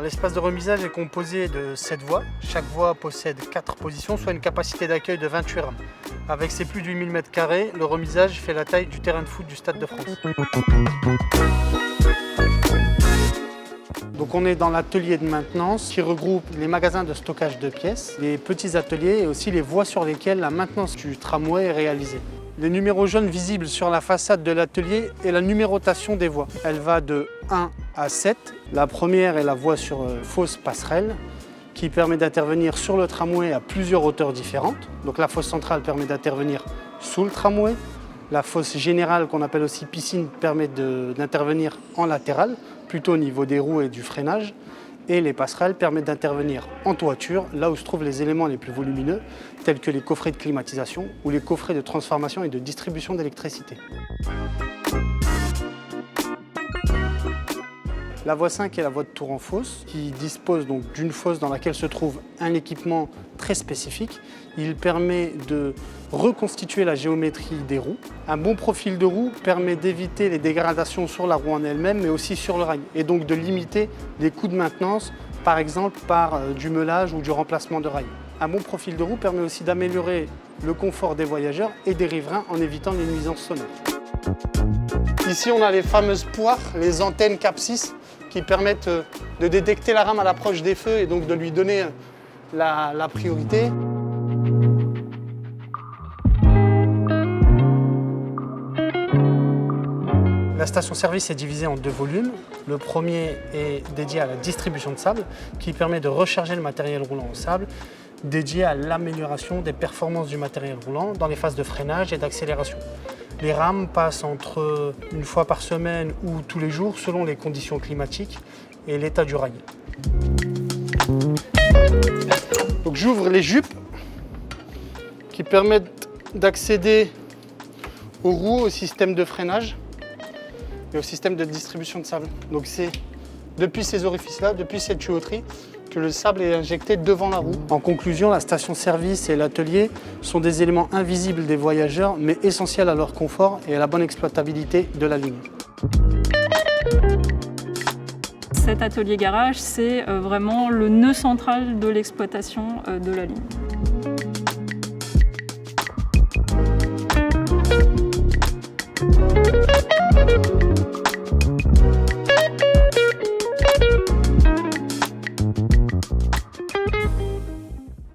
l'espace de remisage est composé de 7 voies. Chaque voie possède 4 positions, soit une capacité d'accueil de 28 rames. Avec ses plus de 8000 m², le remisage fait la taille du terrain de foot du Stade de France. Donc on est dans l'atelier de maintenance qui regroupe les magasins de stockage de pièces, les petits ateliers et aussi les voies sur lesquelles la maintenance du tramway est réalisée. Les numéros jaunes visibles sur la façade de l'atelier est la numérotation des voies. Elle va de 1 à 7. La première est la voie sur fosse passerelle qui permet d'intervenir sur le tramway à plusieurs hauteurs différentes. Donc la fosse centrale permet d'intervenir sous le tramway. La fosse générale, qu'on appelle aussi piscine, permet d'intervenir en latéral, plutôt au niveau des roues et du freinage. Et les passerelles permettent d'intervenir en toiture, là où se trouvent les éléments les plus volumineux, tels que les coffrets de climatisation ou les coffrets de transformation et de distribution d'électricité. La voie 5 est la voie de tour en fosse, qui dispose donc d'une fosse dans laquelle se trouve un équipement très spécifique. Il permet de reconstituer la géométrie des roues. Un bon profil de roue permet d'éviter les dégradations sur la roue en elle-même, mais aussi sur le rail, et donc de limiter les coûts de maintenance, par exemple par du meulage ou du remplacement de rails. Un bon profil de roue permet aussi d'améliorer le confort des voyageurs et des riverains en évitant les nuisances sonores. Ici, on a les fameuses poires, les antennes CAP6, qui permettent de détecter la rame à l'approche des feux et donc de lui donner la priorité. La station-service est divisée en 2 volumes. Le premier est dédié à la distribution de sable, qui permet de recharger le matériel roulant au sable, dédié à l'amélioration des performances du matériel roulant dans les phases de freinage et d'accélération. Les rames passent entre une fois par semaine ou tous les jours selon les conditions climatiques et l'état du rail. Donc j'ouvre les jupes qui permettent d'accéder aux roues, au système de freinage et au système de distribution de sable. Donc c'est depuis ces orifices-là, depuis cette tuyauterie, que le sable est injecté devant la roue. En conclusion, la station-service et l'atelier sont des éléments invisibles des voyageurs, mais essentiels à leur confort et à la bonne exploitabilité de la ligne. Cet atelier garage, c'est vraiment le nœud central de l'exploitation de la ligne.